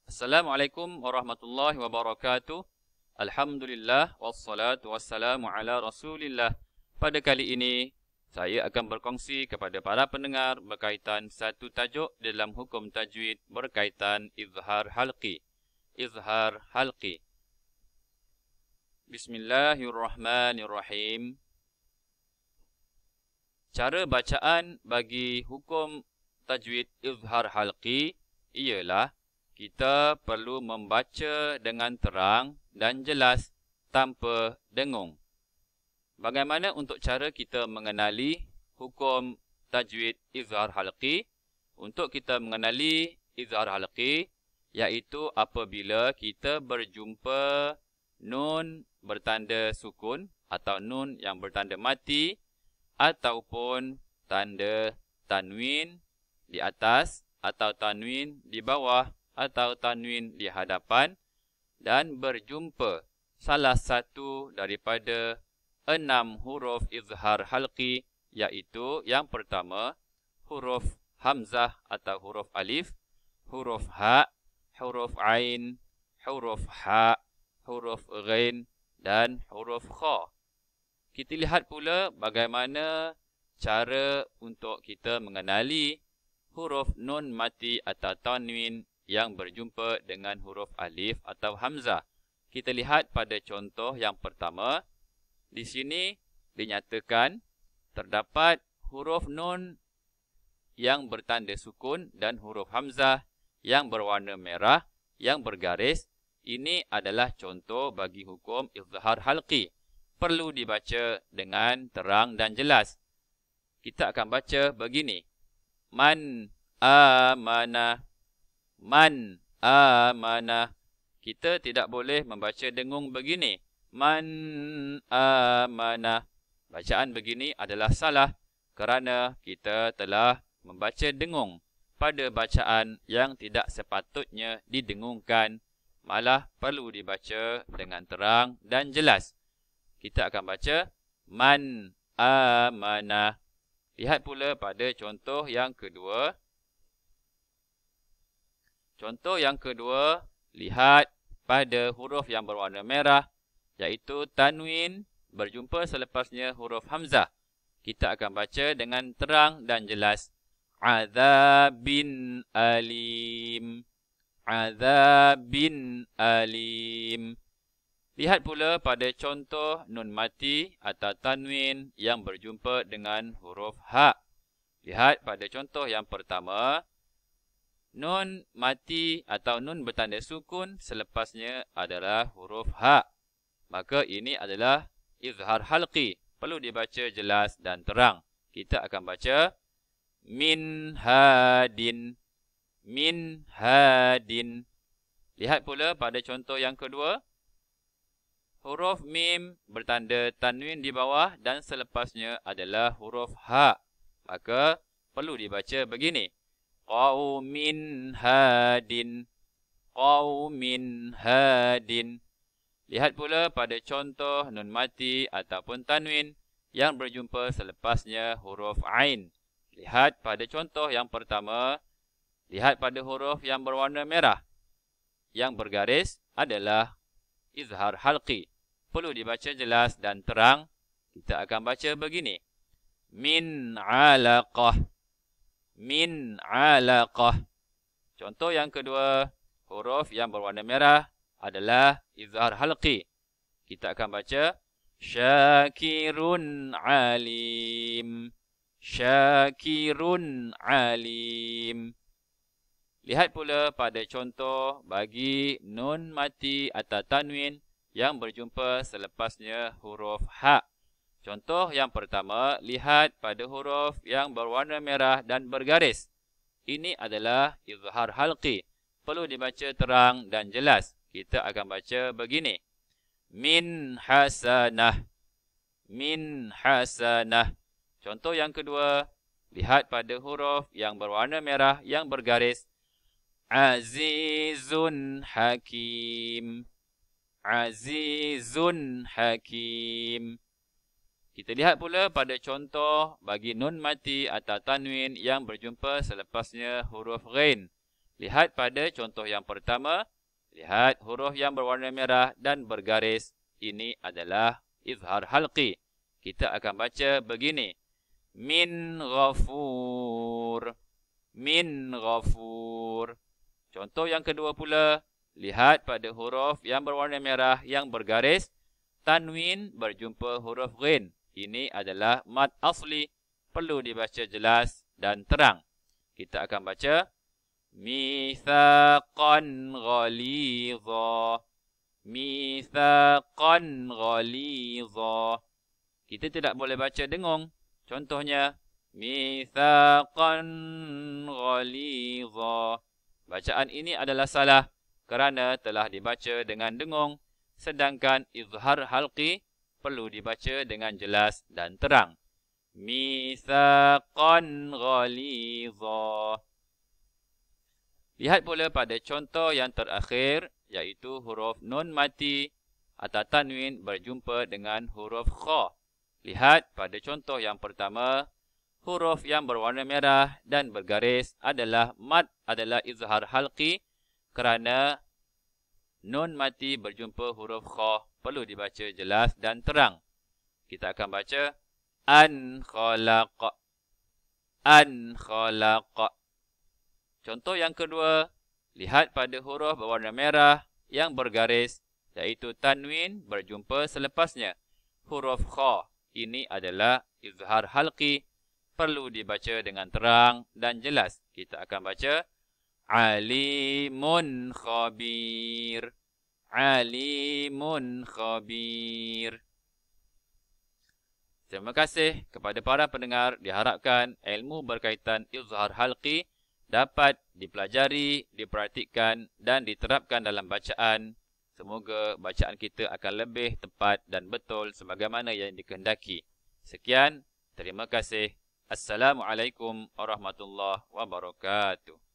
Assalamualaikum warahmatullahi wabarakatuh. Alhamdulillah wassalatu wassalamu ala Rasulillah. Pada kali ini saya akan berkongsi kepada para pendengar berkaitan satu tajuk dalam hukum tajwid berkaitan izhar halqi. Izhar halqi. Bismillahirrahmanirrahim. Cara bacaan bagi hukum tajwid izhar halqi ialah kita perlu membaca dengan terang dan jelas tanpa dengung. Bagaimana untuk cara kita mengenali hukum tajwid izhar halqi? Untuk kita mengenali izhar halqi, iaitu apabila kita berjumpa nun bertanda sukun atau nun yang bertanda mati ataupun tanda tanwin di atas atau tanwin di bawah atau tanwin di hadapan dan berjumpa salah satu daripada 6 huruf izhar halqi, iaitu yang pertama huruf hamzah atau huruf alif, huruf ha, huruf ain, huruf ha, huruf ghain dan huruf kha. Kita lihat pula bagaimana cara untuk kita mengenali huruf nun mati atau tanwin yang berjumpa dengan huruf alif atau hamzah. Kita lihat pada contoh yang pertama. Di sini dinyatakan terdapat huruf nun yang bertanda sukun dan huruf hamzah yang berwarna merah yang bergaris. Ini adalah contoh bagi hukum izhar halqi. Perlu dibaca dengan terang dan jelas. Kita akan baca begini. Man amana. Man amana. Kita tidak boleh membaca dengung begini. Man amana. Bacaan begini adalah salah kerana kita telah membaca dengung pada bacaan yang tidak sepatutnya didengungkan. Malah perlu dibaca dengan terang dan jelas. Kita akan baca man amana. Lihat pula pada contoh yang kedua. Contoh yang kedua, lihat pada huruf yang berwarna merah, iaitu tanwin berjumpa selepasnya huruf hamzah. Kita akan baca dengan terang dan jelas. Azabin alim. Azabin alim. Lihat pula pada contoh nun mati atau tanwin yang berjumpa dengan huruf ha. Lihat pada contoh yang pertama. Nun mati atau nun bertanda sukun selepasnya adalah huruf ha. Maka ini adalah izhar halqi. Perlu dibaca jelas dan terang. Kita akan baca min hadin. Min hadin. Lihat pula pada contoh yang kedua. Huruf mim bertanda tanwin di bawah dan selepasnya adalah huruf ha. Maka perlu dibaca begini. Qaumin hadin. Qaumin hadin. Lihat pula pada contoh nun mati ataupun tanwin yang berjumpa selepasnya huruf ain. Lihat pada contoh yang pertama. Lihat pada huruf yang berwarna merah. Yang bergaris adalah izhar halqi. Perlu dibaca jelas dan terang. Kita akan baca begini. Min alaqah. Min alaqah. Contoh yang kedua, huruf yang berwarna merah adalah izhar halqi. Kita akan baca syakirun alim. Syakirun alim. Lihat pula pada contoh bagi nun mati atau tanwin yang berjumpa selepasnya huruf ha. Contoh yang pertama, lihat pada huruf yang berwarna merah dan bergaris. Ini adalah izhar halqi. Perlu dibaca terang dan jelas. Kita akan baca begini. Min hasanah. Min hasanah. Contoh yang kedua, lihat pada huruf yang berwarna merah yang bergaris. Azizun hakim. Azizun hakim. Kita lihat pula pada contoh bagi nun mati atau tanwin yang berjumpa selepasnya huruf ghain. Lihat pada contoh yang pertama. Lihat huruf yang berwarna merah dan bergaris. Ini adalah izhar halqi. Kita akan baca begini. Min ghafur. Min ghafur. Contoh yang kedua pula. Lihat pada huruf yang berwarna merah yang bergaris. Tanwin berjumpa huruf ghin. Ini adalah mad asli. Perlu dibaca jelas dan terang. Kita akan baca. Mithaqan ghalidha. Mithaqan ghalidha. Kita tidak boleh baca dengung. Contohnya. Mithaqan ghalidha. Bacaan ini adalah salah kerana telah dibaca dengan dengung. Sedangkan izhar halqi perlu dibaca dengan jelas dan terang. Mithaqan ghalidha. Lihat pula pada contoh yang terakhir, iaitu huruf nun mati atau tanwin berjumpa dengan huruf kha. Lihat pada contoh yang pertama, huruf yang berwarna merah dan bergaris adalah mad adalah izhar halqi kerana nun mati berjumpa huruf kha perlu dibaca jelas dan terang. Kita akan baca an khalaqa. An khalaqa. Contoh yang kedua, lihat pada huruf berwarna merah yang bergaris, iaitu tanwin berjumpa selepasnya. Huruf kha ini adalah izhar halqi, perlu dibaca dengan terang dan jelas. Kita akan baca alimun khabir. Alimun khabir. Terima kasih kepada para pendengar. Diharapkan ilmu berkaitan izhar halqi dapat dipelajari, diperhatikan dan diterapkan dalam bacaan. Semoga bacaan kita akan lebih tepat dan betul sebagaimana yang dikehendaki. Sekian, terima kasih. Assalamualaikum warahmatullahi wabarakatuh.